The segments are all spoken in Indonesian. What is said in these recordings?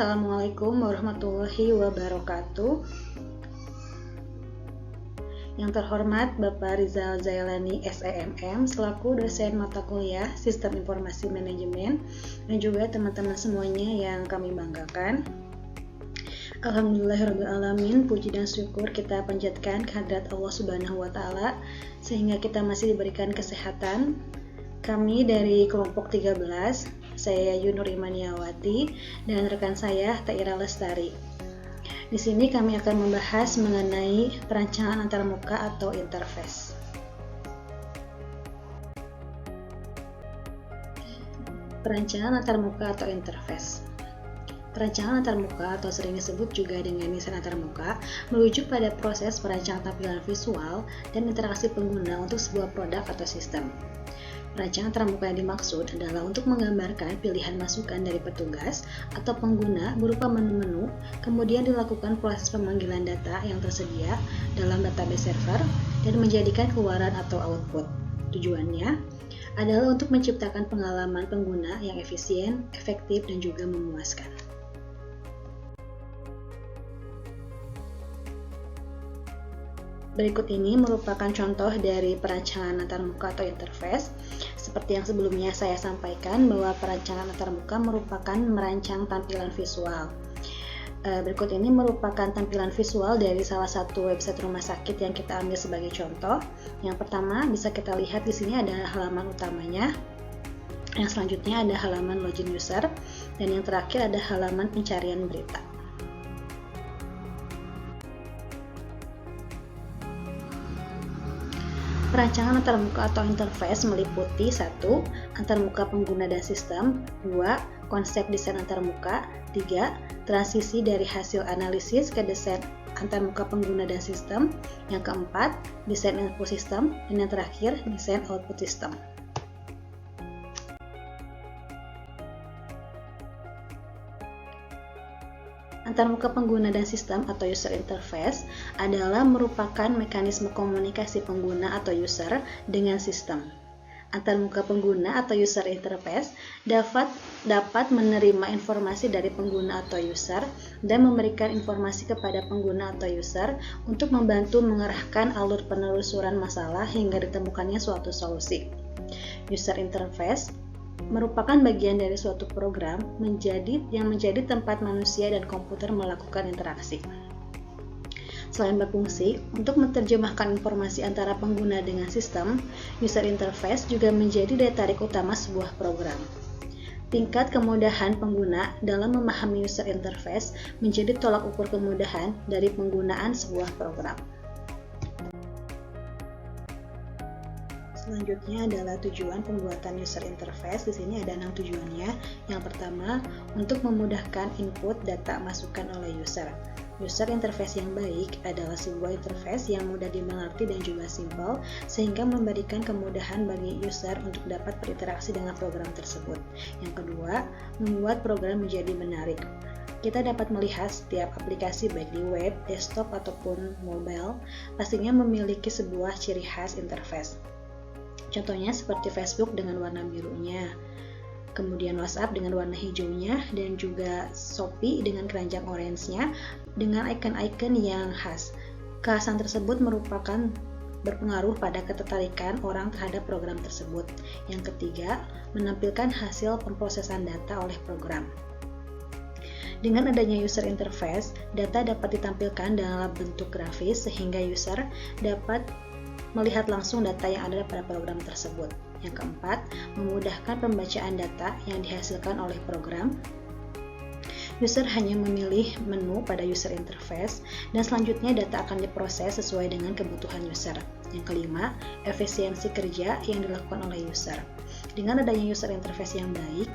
Assalamualaikum warahmatullahi wabarakatuh. Yang terhormat Bapak Rizal Zailani SEMM selaku dosen mata kuliah Sistem Informasi Manajemen dan juga teman-teman semuanya yang kami banggakan. Alhamdulillahirrabbilalamin, puji dan syukur kita panjatkan kehadirat Allah Subhanahu wa Ta'ala sehingga kita masih diberikan kesehatan. Kami dari kelompok 13, saya Yunur Imaniawati dan rekan saya Taira Lestari. Di sini kami akan membahas mengenai perancangan antarmuka atau interface. Perancangan antarmuka atau interface. Perancangan antarmuka atau sering disebut juga dengan desain antarmuka merujuk pada proses perancangan tampilan visual dan interaksi pengguna untuk sebuah produk atau sistem. Perancangan antarmuka yang dimaksud adalah untuk menggambarkan pilihan masukan dari petugas atau pengguna berupa menu-menu, kemudian dilakukan proses pemanggilan data yang tersedia dalam database server dan menjadikan keluaran atau output. Tujuannya adalah untuk menciptakan pengalaman pengguna yang efisien, efektif, dan juga memuaskan. Berikut ini merupakan contoh dari perancangan antarmuka atau interface. Seperti yang sebelumnya saya sampaikan bahwa perancangan antarmuka merupakan merancang tampilan visual. Berikut ini merupakan tampilan visual dari salah satu website rumah sakit yang kita ambil sebagai contoh. Yang pertama bisa kita lihat di sini ada halaman utamanya. Yang selanjutnya ada halaman login user dan yang terakhir ada halaman pencarian berita. Perancangan antarmuka atau interface meliputi 1. Antarmuka pengguna dan sistem, 2. Konsep desain antarmuka, 3. Transisi dari hasil analisis ke desain antarmuka pengguna dan sistem, yang keempat, desain input system, dan yang terakhir, desain output system. Antarmuka pengguna dan sistem atau user interface adalah merupakan mekanisme komunikasi pengguna atau user dengan sistem. Antarmuka pengguna atau user interface dapat menerima informasi dari pengguna atau user dan memberikan informasi kepada pengguna atau user untuk membantu mengarahkan alur penelusuran masalah hingga ditemukannya suatu solusi. User interface merupakan bagian dari suatu program yang menjadi tempat manusia dan komputer melakukan interaksi. Selain berfungsi untuk menerjemahkan informasi antara pengguna dengan sistem, user interface juga menjadi daya tarik utama sebuah program. Tingkat kemudahan pengguna dalam memahami user interface menjadi tolak ukur kemudahan dari penggunaan sebuah program. Selanjutnya adalah tujuan pembuatan user interface. Di sini ada 6 tujuannya. Yang pertama, untuk memudahkan input data masukan oleh user. User interface yang baik adalah sebuah interface yang mudah dimengerti dan juga simpel, sehingga memberikan kemudahan bagi user untuk dapat berinteraksi dengan program tersebut. Yang kedua, membuat program menjadi menarik. Kita dapat melihat setiap aplikasi baik di web, desktop, ataupun mobile, pastinya memiliki sebuah ciri khas interface. Contohnya seperti Facebook dengan warna birunya, kemudian WhatsApp dengan warna hijaunya, dan juga Shopee dengan keranjang orange-nya dengan icon-icon yang khas. Kekhasan tersebut merupakan berpengaruh pada ketertarikan orang terhadap program tersebut. Yang ketiga, menampilkan hasil pemrosesan data oleh program. Dengan adanya user interface, data dapat ditampilkan dalam bentuk grafis sehingga user dapat melihat langsung data yang ada pada program tersebut. Yang keempat, memudahkan pembacaan data yang dihasilkan oleh program. User hanya memilih menu pada user interface dan selanjutnya data akan diproses sesuai dengan kebutuhan user. Yang kelima, efisiensi kerja yang dilakukan oleh user. Dengan adanya user interface yang baik,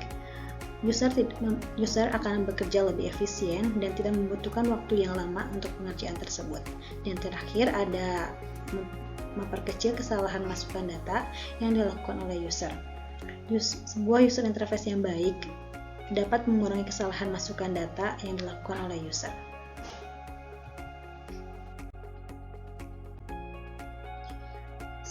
user akan bekerja lebih efisien dan tidak membutuhkan waktu yang lama untuk pengerjaan tersebut. Dan terakhir ada memperkecil kesalahan masukan data yang dilakukan oleh user. Sebuah user interface yang baik dapat mengurangi kesalahan masukan data yang dilakukan oleh user.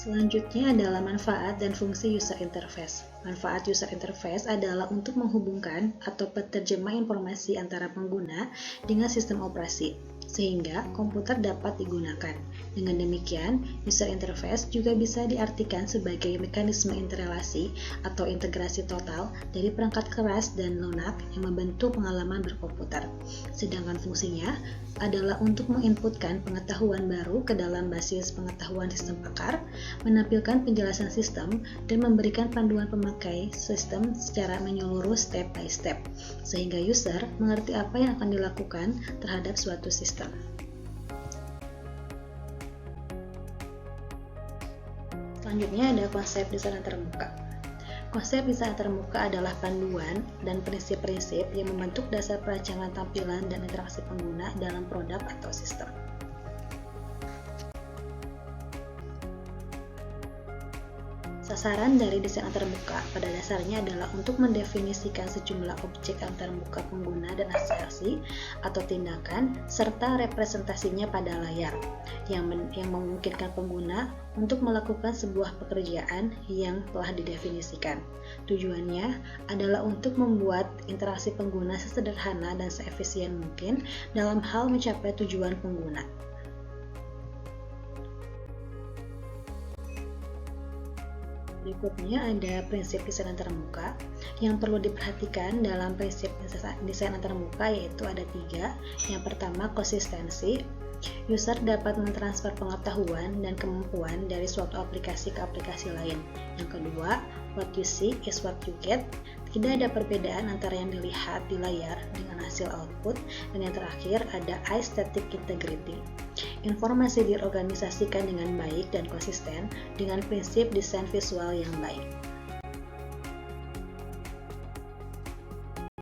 Selanjutnya adalah manfaat dan fungsi user interface. Manfaat user interface adalah untuk menghubungkan atau penerjemah informasi antara pengguna dengan sistem operasi, sehingga komputer dapat digunakan. Dengan demikian, user interface juga bisa diartikan sebagai mekanisme interrelasi atau integrasi total dari perangkat keras dan lunak yang membentuk pengalaman berkomputer. Sedangkan fungsinya adalah untuk menginputkan pengetahuan baru ke dalam basis pengetahuan sistem pakar, menampilkan penjelasan sistem, dan memberikan panduan pemakai sistem secara menyeluruh step by step, sehingga user mengerti apa yang akan dilakukan terhadap suatu sistem. Selanjutnya ada konsep desain terbuka. Konsep desain terbuka adalah panduan dan prinsip-prinsip yang membentuk dasar perancangan tampilan dan interaksi pengguna dalam produk atau sistem. Sasaran dari desain terbuka pada dasarnya adalah untuk mendefinisikan sejumlah objek antarmuka pengguna dan aksi atau tindakan serta representasinya pada layar yang memungkinkan pengguna untuk melakukan sebuah pekerjaan yang telah didefinisikan. Tujuannya adalah untuk membuat interaksi pengguna sesederhana dan seefisien mungkin dalam hal mencapai tujuan pengguna. Berikutnya ada prinsip desain antarmuka. Yang perlu diperhatikan dalam prinsip desain antarmuka yaitu ada 3. Yang pertama, konsistensi. User dapat mentransfer pengetahuan dan kemampuan dari suatu aplikasi ke aplikasi lain. Yang kedua, what you see is what you get. Tidak ada perbedaan antara yang dilihat di layar dengan hasil output. Dan yang terakhir ada aesthetic integrity. Informasi diorganisasikan dengan baik dan konsisten dengan prinsip desain visual yang baik.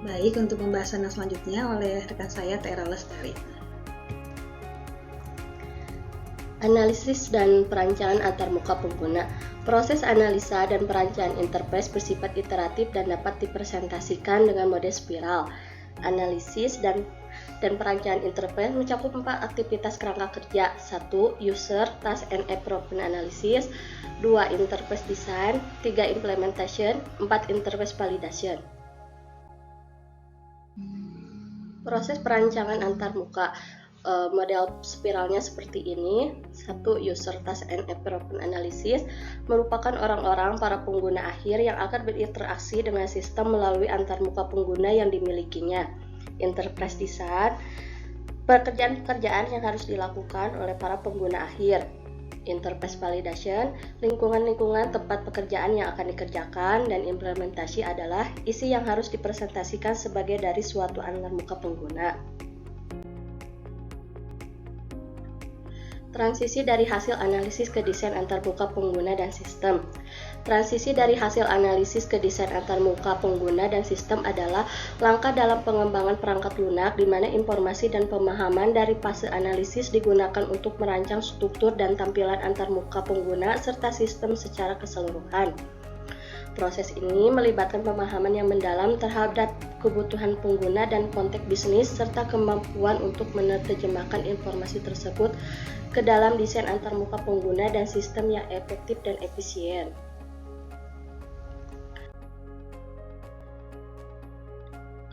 Baik, untuk pembahasan yang selanjutnya oleh rekan saya Tera Lestari. Analisis dan perancangan antarmuka pengguna. Proses analisa dan perancangan interface bersifat iteratif dan dapat dipresentasikan dengan mode spiral. Analisis dan perancangan interface mencakup 4 aktivitas kerangka kerja. 1. User, task and approval analysis. 2. Interface design. 3. Implementation. 4. Interface validation. Proses perancangan antarmuka. Model spiralnya seperti ini. 1. User, task and approval analysis merupakan orang-orang para pengguna akhir yang akan berinteraksi dengan sistem melalui antarmuka pengguna yang dimilikinya. Interface design, pekerjaan-pekerjaan yang harus dilakukan oleh para pengguna akhir. Interface validation, lingkungan-lingkungan tempat pekerjaan yang akan dikerjakan. Dan implementasi adalah isi yang harus dipresentasikan sebagai dari suatu antarmuka pengguna. Transisi dari hasil analisis ke desain antarmuka pengguna dan sistem. Transisi dari hasil analisis ke desain antarmuka pengguna dan sistem adalah langkah dalam pengembangan perangkat lunak di mana informasi dan pemahaman dari fase analisis digunakan untuk merancang struktur dan tampilan antarmuka pengguna serta sistem secara keseluruhan. Proses ini melibatkan pemahaman yang mendalam terhadap kebutuhan pengguna dan konteks bisnis serta kemampuan untuk menerjemahkan informasi tersebut ke dalam desain antarmuka pengguna dan sistem yang efektif dan efisien.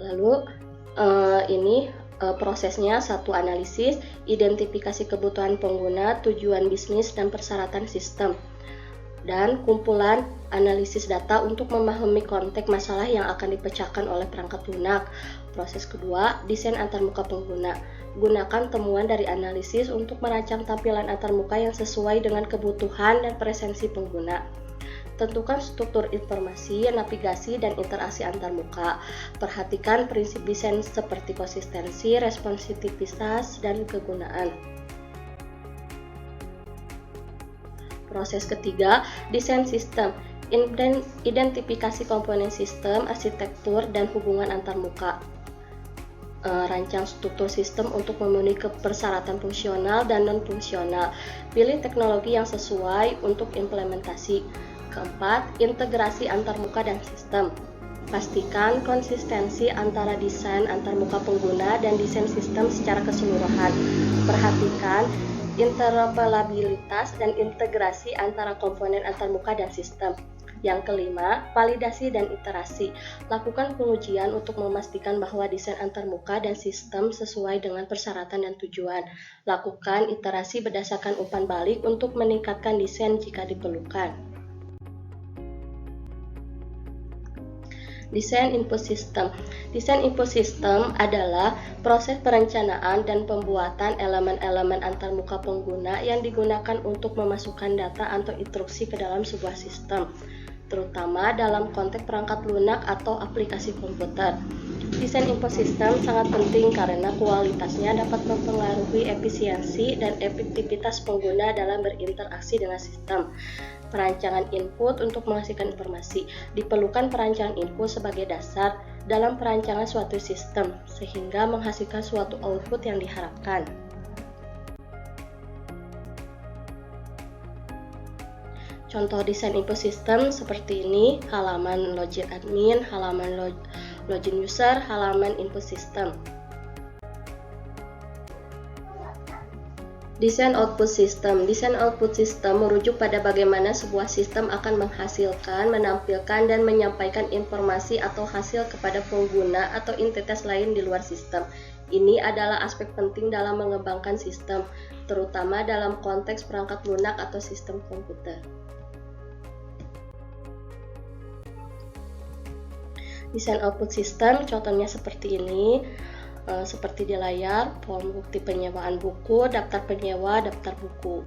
Lalu prosesnya: 1. Analisis, identifikasi kebutuhan pengguna, tujuan bisnis dan persyaratan sistem, dan kumpulan analisis data untuk memahami konteks masalah yang akan dipecahkan oleh perangkat lunak. Proses kedua, desain antarmuka pengguna. Gunakan temuan dari analisis untuk merancang tampilan antarmuka yang sesuai dengan kebutuhan dan preferensi pengguna. Tentukan struktur informasi, navigasi, dan interaksi antarmuka. Perhatikan prinsip desain seperti konsistensi, responsivitas, dan kegunaan. Proses ketiga, desain sistem. Identifikasi komponen sistem, arsitektur, dan hubungan antarmuka. Rancang struktur sistem untuk memenuhi persyaratan fungsional dan non-fungsional. Pilih teknologi yang sesuai untuk implementasi. Keempat, integrasi antarmuka dan sistem. Pastikan konsistensi antara desain antarmuka pengguna dan desain sistem secara keseluruhan. Perhatikan interoperabilitas dan integrasi antara komponen antarmuka dan sistem. Yang kelima, validasi dan iterasi. Lakukan pengujian untuk memastikan bahwa desain antarmuka dan sistem sesuai dengan persyaratan dan tujuan. Lakukan iterasi berdasarkan umpan balik untuk meningkatkan desain jika diperlukan. Desain input system. Desain input system adalah proses perencanaan dan pembuatan elemen-elemen antarmuka pengguna yang digunakan untuk memasukkan data atau instruksi ke dalam sebuah sistem, terutama dalam konteks perangkat lunak atau aplikasi komputer. Desain input system sangat penting karena kualitasnya dapat mempengaruhi efisiensi dan efektivitas pengguna dalam berinteraksi dengan sistem. Perancangan input untuk menghasilkan informasi. Diperlukan perancangan input sebagai dasar dalam perancangan suatu sistem, sehingga menghasilkan suatu output yang diharapkan. Contoh desain input system seperti ini: halaman login admin, halaman login user, halaman input system. Desain output system. Desain output system merujuk pada bagaimana sebuah sistem akan menghasilkan, menampilkan, dan menyampaikan informasi atau hasil kepada pengguna atau entitas lain di luar sistem. Ini adalah aspek penting dalam mengembangkan sistem, terutama dalam konteks perangkat lunak atau sistem komputer. Desain output system contohnya seperti ini, seperti di layar, form bukti penyewaan buku, daftar penyewa, daftar buku.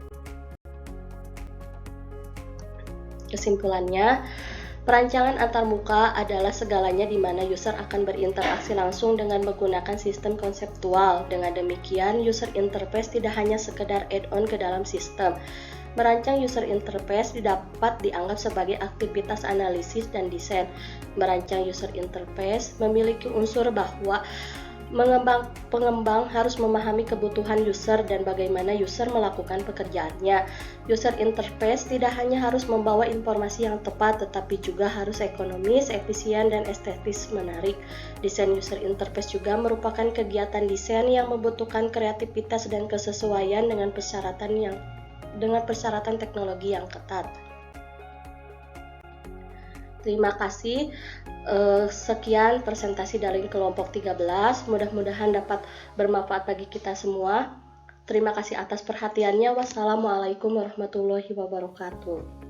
Kesimpulannya, perancangan antarmuka adalah segalanya di mana user akan berinteraksi langsung dengan menggunakan sistem konseptual. Dengan demikian, user interface tidak hanya sekedar add-on ke dalam sistem. Merancang user interface dapat dianggap sebagai aktivitas analisis dan desain. Merancang user interface memiliki unsur bahwa pengembang harus memahami kebutuhan user dan bagaimana user melakukan pekerjaannya. User interface tidak hanya harus membawa informasi yang tepat, tetapi juga harus ekonomis, efisien, dan estetis menarik. Desain user interface juga merupakan kegiatan desain yang membutuhkan kreativitas dan kesesuaian dengan persyaratan teknologi yang ketat. Terima kasih. Sekian presentasi dari kelompok 13. Mudah-mudahan dapat bermanfaat bagi kita semua. Terima kasih atas perhatiannya. Wassalamualaikum warahmatullahi wabarakatuh.